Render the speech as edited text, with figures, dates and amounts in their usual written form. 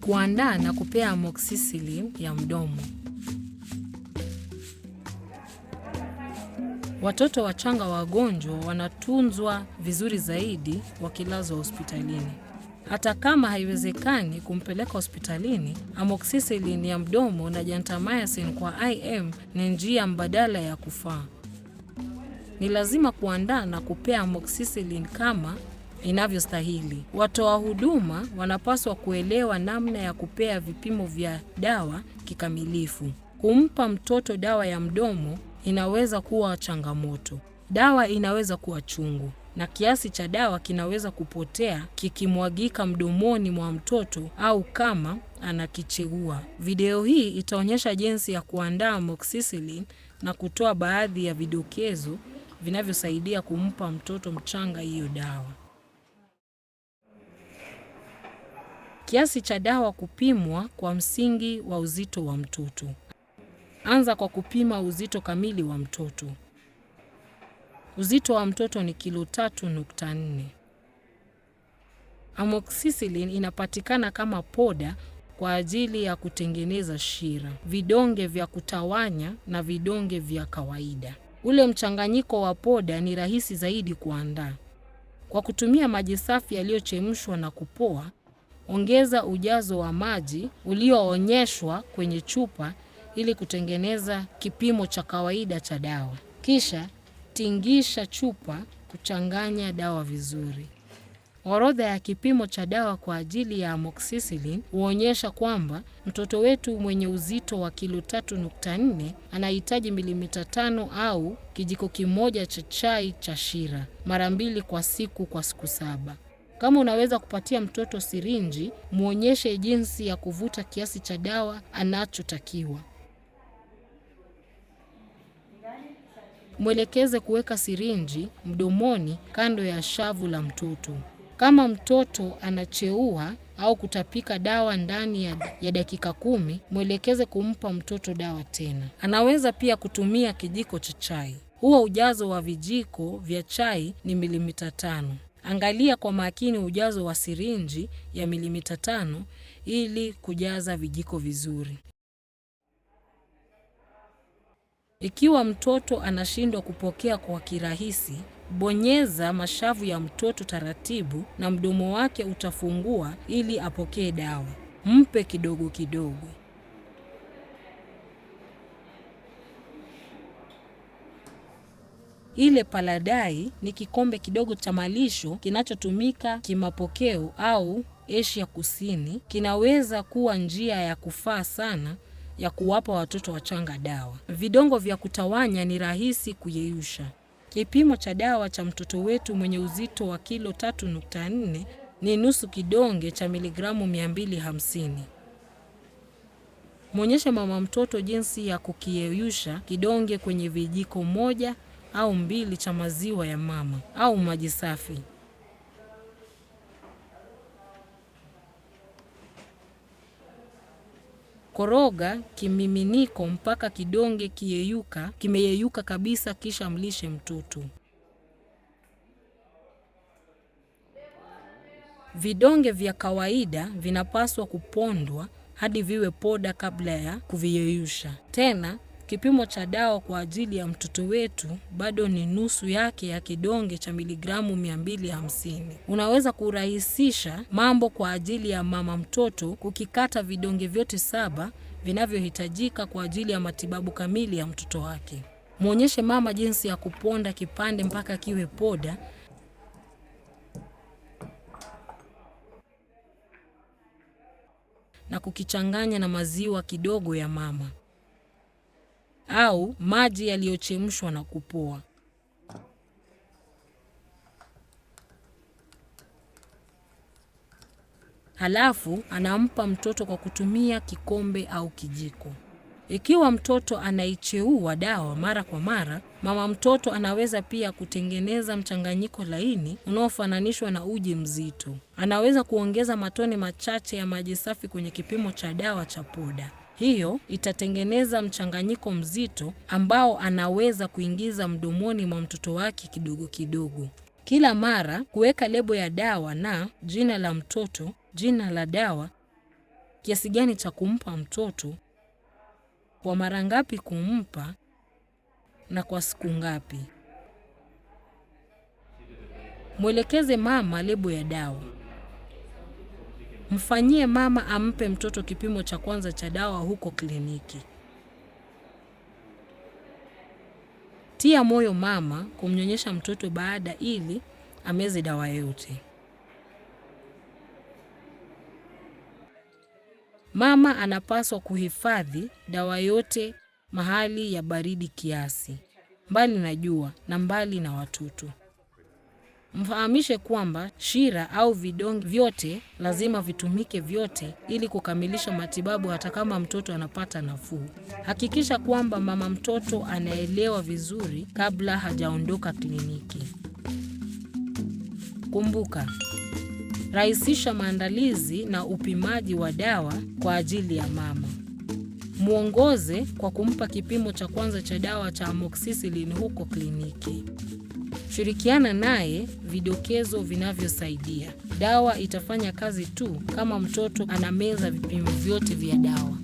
Kuandaa na kupea amoxicillin ya mdomo. Watoto wachanga wagonjwa wanatunzwa vizuri zaidi wakilazwa hospitalini. Hata kama haiwezekani kumpeleka hospitalini, amoxicillin ya mdomo na gentamicin kwa IM ni njia mbadala ya kufaa. Ni lazima kuandaa na kupea amoxicillin kama inavyostahili. Watoa huduma wanapaswa kuelewa namna ya kupea vipimo vya dawa kikamilifu. Kumpa mtoto dawa ya mdomo inaweza kuwa changamoto. Dawa inaweza kuwa chungu na kiasi cha dawa kinaweza kupotea kikimwagika mdomoni mwa mtoto au kama anakichegua. Video hii itaonyesha jinsi ya kuandaa amoxicillin na kutoa baadhi ya vidokezo vinavyosaidia kumpa mtoto mchanga hiyo dawa. Kiasi cha dawa kupimwa kwa msingi wa uzito wa mtoto. Anza kwa kupima uzito kamili wa mtoto. Uzito wa mtoto ni kilo 3.4. Amoxicillin inapatikana kama poda kwa ajili ya kutengeneza shira, vidonge vya kutawanya na vidonge vya kawaida. Ule mchanganyiko wa poda ni rahisi zaidi kuandaa. Kwa kutumia maji safi yaliyochemshwa na kupoa, ongeza ujazo wa maji ulioonyeshwa kwenye chupa ili kutengeneza kipimo cha kawaida cha dawa. Kisha tingisha chupa kuchanganya dawa vizuri. Orodha ya kipimo cha dawa kwa ajili ya amoxicillin huonyesha kwamba mtoto wetu mwenye uzito wa kilo 3.4 anahitaji milimita 5 au kijiko kimoja cha chai cha shira mara 2 kwa siku kwa siku 7. Kama unaweza kupatia mtoto sirinji, muonyeshe jinsi ya kuvuta kiasi cha dawa anachotakiwa. Mwelekeze kuweka sirinji mdomoni kando ya shavu la mtoto. Kama mtoto anacheua au kutapika dawa ndani ya dakika 10, mwelekeze kumpa mtoto dawa tena. Anaweza pia kutumia kijiko cha chai. Huo ujazo wa vijiko vya chai ni milimita 5. Angalia kwa makini ujazo wa sirinji ya milimita 5 ili kujaza vijiko vizuri. Ikiwa mtoto anashindwa kupokea kwa kirahisi, bonyeza mashavu ya mtoto taratibu na mdomo wake utafungua ili apokee dawa. Mpe kidogo kidogo. Ile paladai ni kikombe kidogo cha malisho kinachotumika kimapokeo au Asia Kusini. Kinaweza kuwa njia ya kufaa sana ya kuwapa watoto wachanga dawa. Vidongo vya kutawanya ni rahisi kuyeyusha. Kipimo cha dawa cha mtoto wetu mwenye uzito wa kilo 3.4 ni nusu kidonge cha miligramu 250. Mwonyeshe mama mtoto jinsi ya kukiyeyusha kidonge kwenye vijiko 1 au 2 cha maziwa ya mama au maji safi. Koroga kimiminiko mpaka kidonge kimeyeyuka kabisa, kisha mlishe mtoto. Vidonge vya kawaida vinapaswa kupondwa hadi viwe poda kabla ya kuviyeyusha. Tena, kipimo cha dawa kwa ajili ya mtoto wetu bado ni nusu yake ya kidonge cha miligramu 250. Unaweza kurahisisha mambo kwa ajili ya mama mtoto kukikata vidonge vyote 7 vinavyohitajika kwa ajili ya matibabu kamili ya mtoto wake. Muonyeshe mama jinsi ya kuponda kipande mpaka kiwe poda na kukichanganya na maziwa kidogo ya mama au maji yaliyochemshwa na kupoa. Halafu anampa mtoto kwa kutumia kikombe au kijiko. Ikiwa mtoto anaicheua dawa mara kwa mara, mama mtoto anaweza pia kutengeneza mchanganyiko laini unaofananishwa na uji mzito. Anaweza kuongeza matone machache ya maji safi kwenye kipimo cha dawa cha poda. Hiyo itatengeneza mchanganyiko mzito ambao anaweza kuingiza mdomoni mwa mtoto wake kidogo kidogo. Kila mara kuweka lebo ya dawa na jina la mtoto, jina la dawa kiasi gani cha kumpa mtoto, kwa mara ngapi kumpa, na kwa siku ngapi. Mwelekeze mama lebo ya dawa. Mfanyie mama ampe mtoto kipimo cha kwanza cha dawa huko kliniki. Tia moyo mama kumnyonyesha mtoto baada ili ameze dawa yote. Mama anapaswa kuhifadhi dawa yote mahali ya baridi kiasi, mbali na jua na mbali na watoto. Mfahamishe kwamba shira au vidonge vyote lazima vitumike vyote ili kukamilisha matibabu hata kama mtoto anapata nafuu. Hakikisha kwamba mama mtoto anaelewa vizuri kabla hajaondoka kliniki. Kumbuka, rahisisha maandalizi na upimaji wa dawa kwa ajili ya mama. Muongoze kwa kumpa kipimo cha kwanza cha dawa cha amoxicillin huko kliniki. Shirikiana naye vidokezo vinavyosaidia. Dawa itafanya kazi tu kama mtoto anameza vipimo vyote vya dawa.